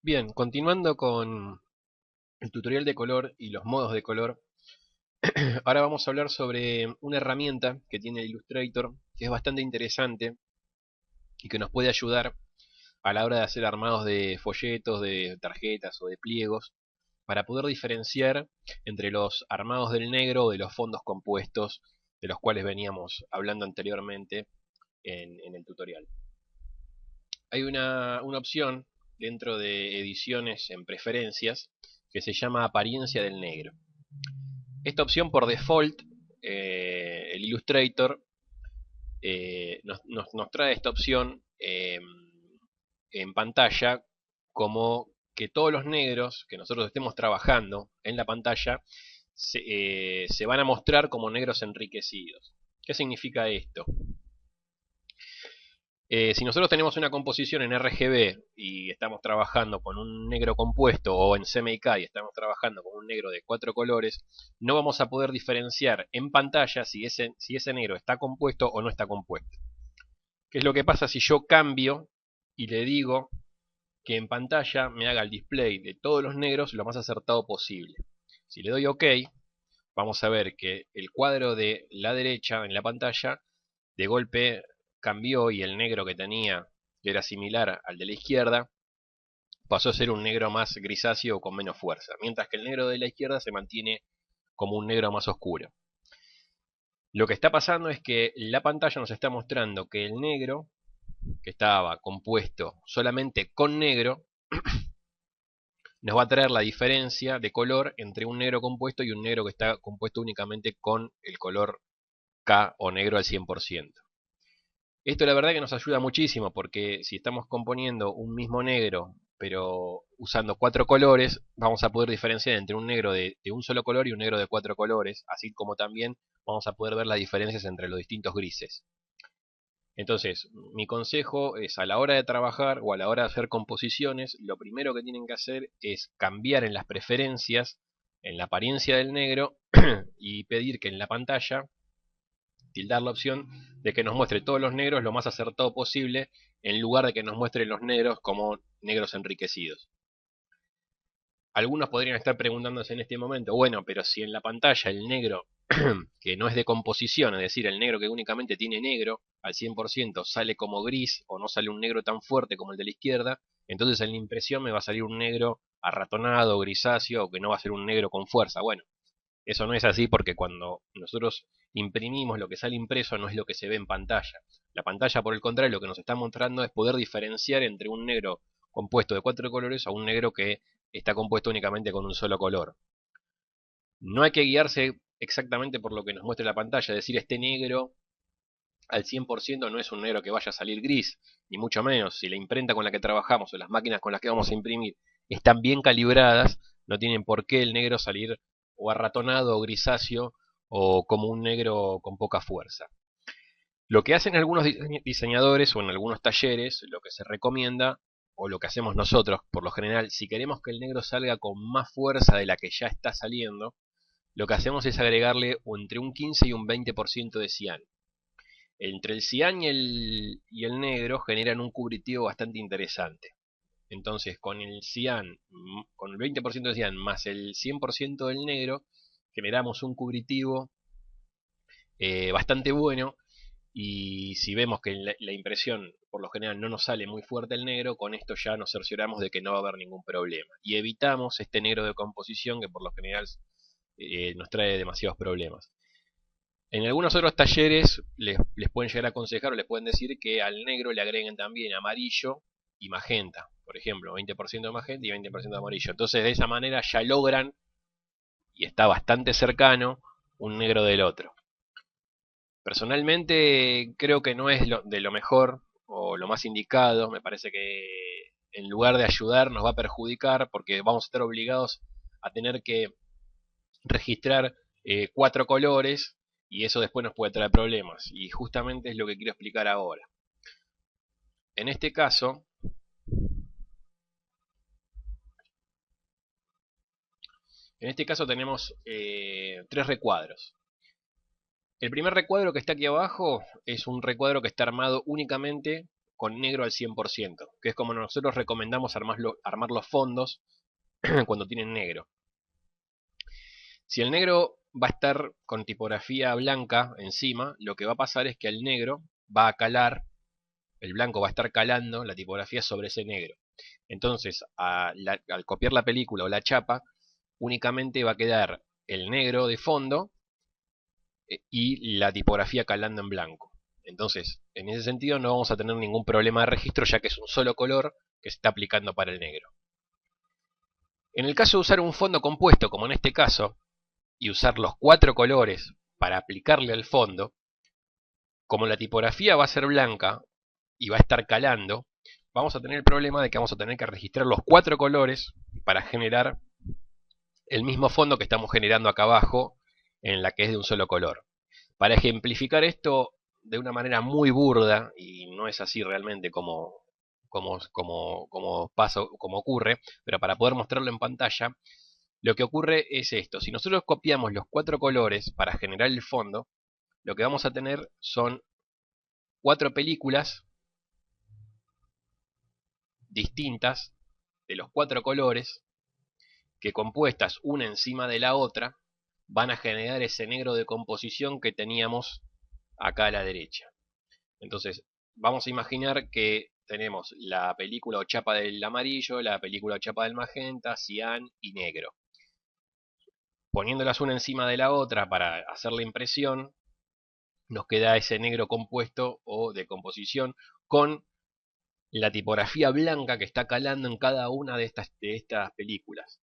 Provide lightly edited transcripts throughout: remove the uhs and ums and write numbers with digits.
Bien, continuando con el tutorial de color y los modos de color, ahora vamos a hablar sobre una herramienta que tiene Illustrator que es bastante interesante y que nos puede ayudar a la hora de hacer armados de folletos, de tarjetas o de pliegos para poder diferenciar entre los armados del negro o de los fondos compuestos de los cuales veníamos hablando anteriormente en el tutorial. Hay una opción dentro de ediciones en preferencias que se llama apariencia del negro. Esta opción por default, el Illustrator nos trae esta opción en pantalla como que todos los negros que nosotros estemos trabajando en la pantalla se van a mostrar como negros enriquecidos. ¿Qué significa esto? Si nosotros tenemos una composición en RGB y estamos trabajando con un negro compuesto o en CMYK y estamos trabajando con un negro de 4 colores, no vamos a poder diferenciar en pantalla si ese negro está compuesto o no está compuesto. ¿Qué es lo que pasa si yo cambio y le digo que en pantalla me haga el display de todos los negros lo más acertado posible? Si le doy OK, vamos a ver que el cuadro de la derecha en la pantalla de golpe cambió y el negro que tenía, que era similar al de la izquierda, pasó a ser un negro más grisáceo o con menos fuerza, mientras que el negro de la izquierda se mantiene como un negro más oscuro. Lo que está pasando es que la pantalla nos está mostrando que el negro, que estaba compuesto solamente con negro, nos va a traer la diferencia de color entre un negro compuesto y un negro que está compuesto únicamente con el color K o negro al 100%. Esto la verdad que nos ayuda muchísimo porque si estamos componiendo un mismo negro pero usando 4 colores, vamos a poder diferenciar entre un negro de un solo color y un negro de 4 colores, así como también vamos a poder ver las diferencias entre los distintos grises. Entonces, mi consejo es a la hora de trabajar o a la hora de hacer composiciones, lo primero que tienen que hacer es cambiar en las preferencias, en la apariencia del negro y pedir que en la pantalla tildar la opción de que nos muestre todos los negros lo más acertado posible en lugar de que nos muestre los negros como negros enriquecidos. Algunos podrían estar preguntándose en este momento, bueno, pero si en la pantalla el negro que no es de composición, es decir, el negro que únicamente tiene negro al 100% sale como gris o no sale un negro tan fuerte como el de la izquierda, entonces en la impresión me va a salir un negro arratonado, grisáceo o que no va a ser un negro con fuerza. Bueno, eso no es así porque cuando nosotros imprimimos lo que sale impreso no es lo que se ve en pantalla. La pantalla, por el contrario, lo que nos está mostrando es poder diferenciar entre un negro compuesto de 4 colores a un negro que está compuesto únicamente con un solo color. No hay que guiarse exactamente por lo que nos muestre la pantalla, es decir, este negro al 100% no es un negro que vaya a salir gris, ni mucho menos. Si la imprenta con la que trabajamos o las máquinas con las que vamos a imprimir están bien calibradas, no tienen por qué el negro salir o arratonado o grisáceo o como un negro con poca fuerza. Lo que hacen algunos diseñadores o en algunos talleres, lo que se recomienda o lo que hacemos nosotros por lo general, si queremos que el negro salga con más fuerza de la que ya está saliendo, lo que hacemos es agregarle entre un 15 y un 20% de cian. Entre el cian y el negro generan un cubritivo bastante interesante. Entonces, con el cian, con el 20% de cian más el 100% del negro, generamos un cubritivo bastante bueno. Y si vemos que la impresión por lo general no nos sale muy fuerte el negro, con esto ya nos cercioramos de que no va a haber ningún problema. Y evitamos este negro de composición que por lo general nos trae demasiados problemas. En algunos otros talleres les pueden llegar a aconsejar o les pueden decir que al negro le agreguen también amarillo y magenta. Por ejemplo, 20% de magenta y 20% de amarillo. Entonces de esa manera ya logran, y está bastante cercano, un negro del otro. Personalmente creo que no es de lo mejor o lo más indicado. Me parece que en lugar de ayudar nos va a perjudicar porque vamos a estar obligados a tener que registrar 4 colores y eso después nos puede traer problemas. Y justamente es lo que quiero explicar ahora. En este caso, tenemos 3 recuadros. El primer recuadro que está aquí abajo es un recuadro que está armado únicamente con negro al 100%, que es como nosotros recomendamos armar los fondos cuando tienen negro. Si el negro va a estar con tipografía blanca encima, lo que va a pasar es que el negro va a calar, el blanco va a estar calando la tipografía sobre ese negro. Entonces, al copiar la película o la chapa, únicamente va a quedar el negro de fondo y la tipografía calando en blanco. Entonces, en ese sentido no vamos a tener ningún problema de registro, ya que es un solo color que se está aplicando para el negro. En el caso de usar un fondo compuesto, como en este caso, y usar los 4 colores para aplicarle al fondo, como la tipografía va a ser blanca y va a estar calando, vamos a tener el problema de que vamos a tener que registrar los 4 colores para generar el mismo fondo que estamos generando acá abajo en la que es de un solo color. Para ejemplificar esto de una manera muy burda, y no es así realmente como ocurre, pero para poder mostrarlo en pantalla, lo que ocurre es esto. Si nosotros copiamos los 4 colores para generar el fondo, lo que vamos a tener son 4 películas distintas de los 4 colores que, compuestas una encima de la otra, van a generar ese negro de composición que teníamos acá a la derecha. Entonces, vamos a imaginar que tenemos la película o chapa del amarillo, la película o chapa del magenta, cian y negro. Poniéndolas una encima de la otra para hacer la impresión, nos queda ese negro compuesto o de composición con la tipografía blanca que está calando en cada una de estas películas.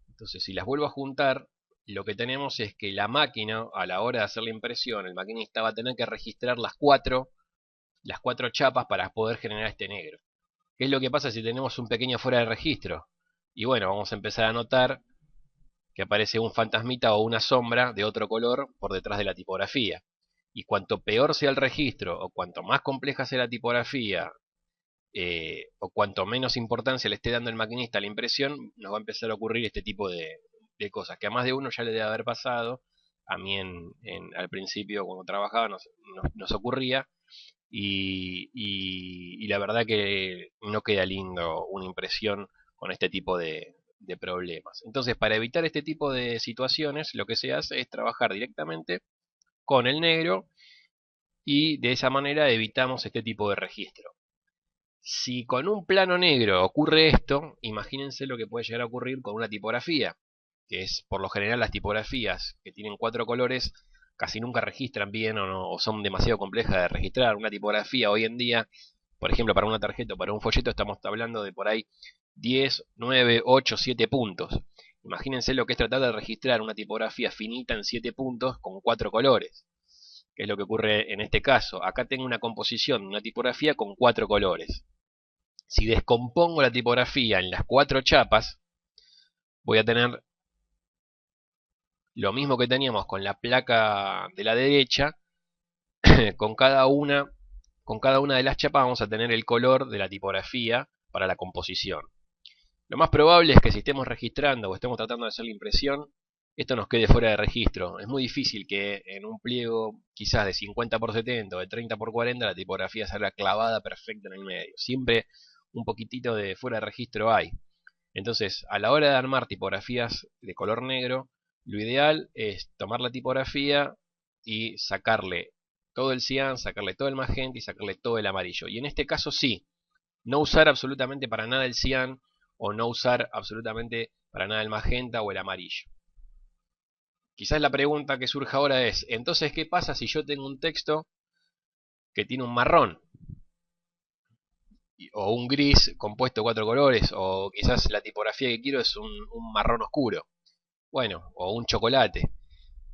Entonces, si las vuelvo a juntar, lo que tenemos es que la máquina, a la hora de hacer la impresión, el maquinista va a tener que registrar las cuatro chapas para poder generar este negro. ¿Qué es lo que pasa si tenemos un pequeño fuera de registro? Y bueno, vamos a empezar a notar que aparece un fantasmita o una sombra de otro color por detrás de la tipografía. Y cuanto peor sea el registro, o cuanto más compleja sea la tipografía, o cuanto menos importancia le esté dando el maquinista a la impresión, nos va a empezar a ocurrir este tipo de cosas, que a más de uno ya le debe haber pasado. A mí al principio cuando trabajaba nos ocurría, y la verdad que no queda lindo una impresión con este tipo de problemas. Entonces, para evitar este tipo de situaciones, lo que se hace es trabajar directamente con el negro, y de esa manera evitamos este tipo de registro. Si con un plano negro ocurre esto, imagínense lo que puede llegar a ocurrir con una tipografía, que es por lo general las tipografías que tienen 4 colores casi nunca registran bien, o son demasiado complejas de registrar. Una tipografía hoy en día, por ejemplo, para una tarjeta o para un folleto, estamos hablando de por ahí 10, 9, 8, 7 puntos. Imagínense lo que es tratar de registrar una tipografía finita en 7 puntos con 4 colores, que es lo que ocurre en este caso. Acá tengo una composición de una tipografía con 4 colores. Si descompongo la tipografía en las 4 chapas, voy a tener lo mismo que teníamos con la placa de la derecha. con cada una de las chapas vamos a tener el color de la tipografía para la composición. Lo más probable es que si estemos registrando o estemos tratando de hacer la impresión, esto nos quede fuera de registro. Es muy difícil que en un pliego quizás de 50x70 o de 30x40 la tipografía salga clavada perfecta en el medio. Siempre un poquitito de fuera de registro hay. Entonces, a la hora de armar tipografías de color negro, lo ideal es tomar la tipografía y sacarle todo el cian, sacarle todo el magenta y sacarle todo el amarillo. Y en este caso sí, no usar absolutamente para nada el cian, o no usar absolutamente para nada el magenta o el amarillo. Quizás la pregunta que surge ahora es, entonces, ¿qué pasa si yo tengo un texto que tiene un marrón? O un gris compuesto de 4 colores, o quizás la tipografía que quiero es un marrón oscuro. Bueno, o un chocolate.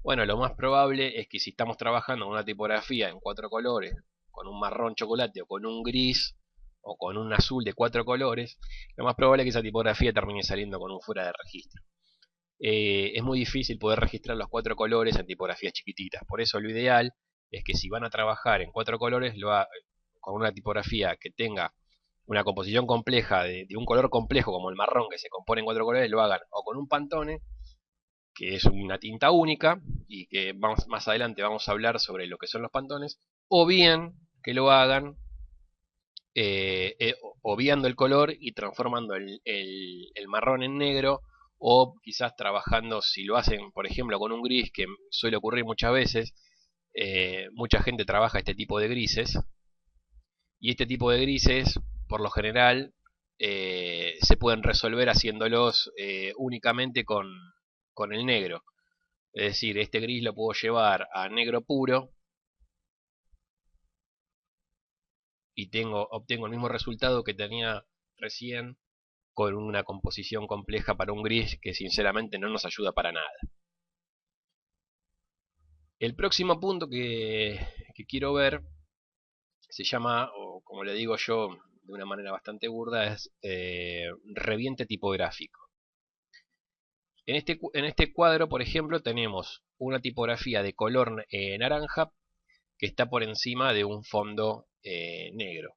Bueno, lo más probable es que si estamos trabajando con una tipografía en 4 colores, con un marrón chocolate, o con un gris, o con un azul de 4 colores, lo más probable es que esa tipografía termine saliendo con un fuera de registro. Es muy difícil poder registrar los 4 colores en tipografías chiquititas. Por eso lo ideal es que si van a trabajar en 4 colores, con una tipografía que tenga una composición compleja de un color complejo como el marrón, que se compone en 4 colores, lo hagan o con un Pantone, que es una tinta única, y que más adelante vamos a hablar sobre lo que son los Pantones, o bien que lo hagan obviando el color y transformando el marrón en negro, o quizás trabajando, si lo hacen por ejemplo con un gris, que suele ocurrir muchas veces, mucha gente trabaja este tipo de grises, y este tipo de grises por lo general se pueden resolver haciéndolos únicamente con el negro. Es decir, este gris lo puedo llevar a negro puro y obtengo el mismo resultado que tenía recién con una composición compleja para un gris que sinceramente no nos ayuda para nada. El próximo punto que quiero ver se llama, o como le digo yo de una manera bastante burda, es reviente tipográfico. En este cuadro, por ejemplo, tenemos una tipografía de color naranja que está por encima de un fondo negro.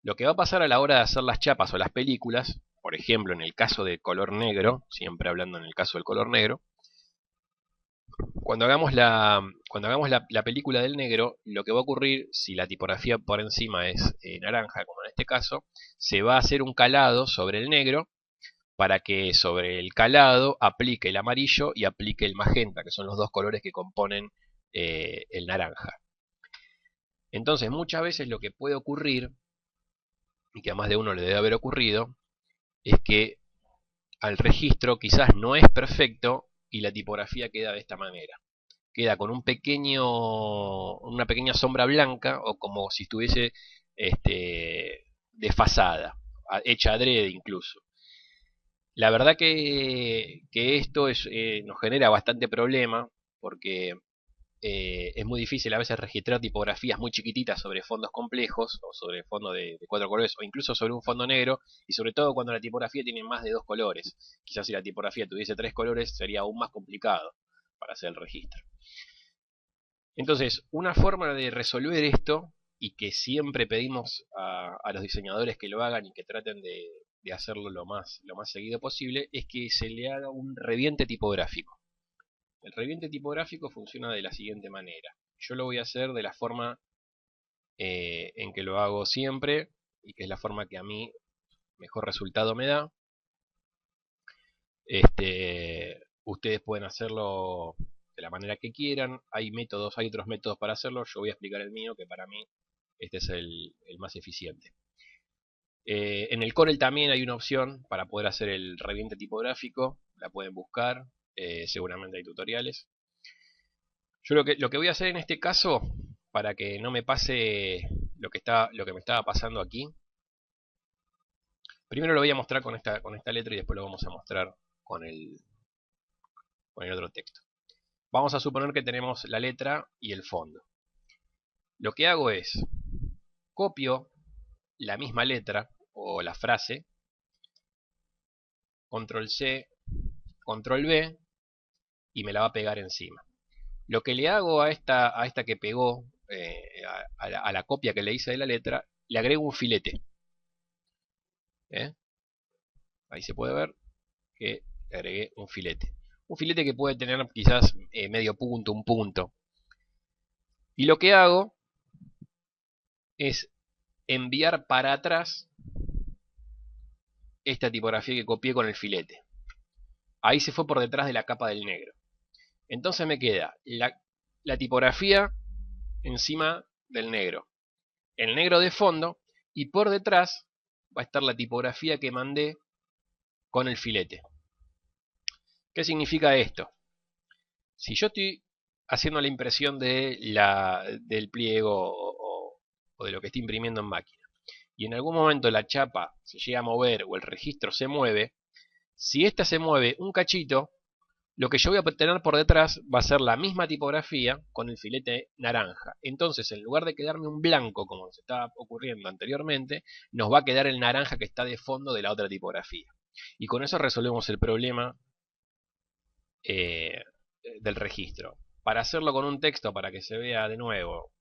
Lo que va a pasar a la hora de hacer las chapas o las películas, por ejemplo en el caso de color negro, siempre hablando en el caso del color negro, cuando hagamos la película del negro, lo que va a ocurrir, si la tipografía por encima es naranja, como en este caso, se va a hacer un calado sobre el negro para que sobre el calado aplique el amarillo y aplique el magenta, que son los dos colores que componen el naranja. Entonces muchas veces lo que puede ocurrir, y que a más de uno le debe haber ocurrido, es que al registro quizás no es perfecto y la tipografía queda de esta manera. Queda con una pequeña sombra blanca, o como si estuviese desfasada, hecha adrede incluso. La verdad que esto nos genera bastante problema, porque es muy difícil a veces registrar tipografías muy chiquititas sobre fondos complejos, o sobre fondos de cuatro colores, o incluso sobre un fondo negro, y sobre todo cuando la tipografía tiene más de dos colores. Quizás si la tipografía tuviese tres colores sería aún más complicado para hacer el registro. Entonces, una forma de resolver esto, y que siempre pedimos a los diseñadores que lo hagan y que traten de hacerlo lo más seguido posible, es que se le haga un reviente tipográfico. El reviente tipográfico funciona de la siguiente manera. Yo lo voy a hacer de la forma en que lo hago siempre, y que es la forma que a mí mejor resultado me da. Ustedes pueden hacerlo de la manera que quieran. Hay otros métodos para hacerlo. Yo voy a explicar el mío, que para mí este es el más eficiente. En el Corel también hay una opción para poder hacer el reviente tipográfico. La pueden buscar, seguramente hay tutoriales. Yo lo que voy a hacer en este caso, para que no me pase lo que me estaba pasando aquí, primero lo voy a mostrar con esta letra y después lo vamos a mostrar con el otro texto. Vamos a suponer que tenemos la letra y el fondo. Lo que hago es, copio la misma letra o la frase, control C, control V, y me la va a pegar encima. Lo que le hago a esta que pegó, a la copia que le hice de la letra, le agrego un filete. Ahí se puede ver que le agregué un filete. Un filete que puede tener quizás medio punto, un punto. Y lo que hago es enviar para atrás esta tipografía que copié con el filete. Ahí se fue por detrás de la capa del negro. Entonces me queda la tipografía encima del negro, el negro de fondo, y por detrás va a estar la tipografía que mandé con el filete. ¿Qué significa esto? Si yo estoy haciendo la impresión del pliego o de lo que estoy imprimiendo en máquina, y en algún momento la chapa se llega a mover o el registro se mueve, si esta se mueve un cachito, lo que yo voy a tener por detrás va a ser la misma tipografía con el filete naranja. Entonces, en lugar de quedarme un blanco como se estaba ocurriendo anteriormente, nos va a quedar el naranja que está de fondo de la otra tipografía. Y con eso resolvemos el problema del registro. Para hacerlo con un texto, para que se vea de nuevo,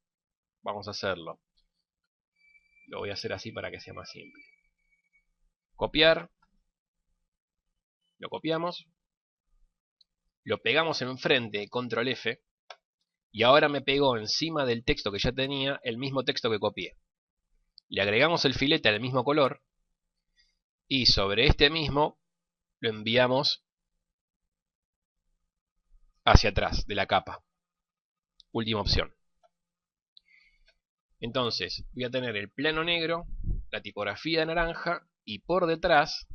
vamos a hacerlo. Lo voy a hacer así para que sea más simple. Copiar. Lo copiamos. Lo pegamos enfrente, control F. Y ahora me pegó encima del texto que ya tenía el mismo texto que copié. Le agregamos el filete al mismo color y sobre este mismo lo enviamos hacia atrás de la capa. Última opción. Entonces voy a tener el plano negro, la tipografía de naranja y por detrás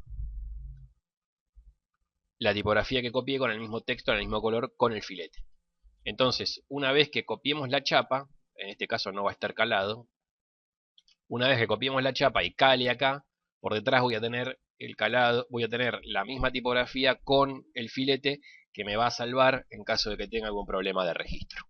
la tipografía que copié con el mismo texto, en el mismo color, con el filete. Entonces, una vez que copiemos la chapa, en este caso no va a estar calado, una vez que copiemos la chapa y cale acá, por detrás voy a tener el calado, voy a tener la misma tipografía con el filete que me va a salvar en caso de que tenga algún problema de registro.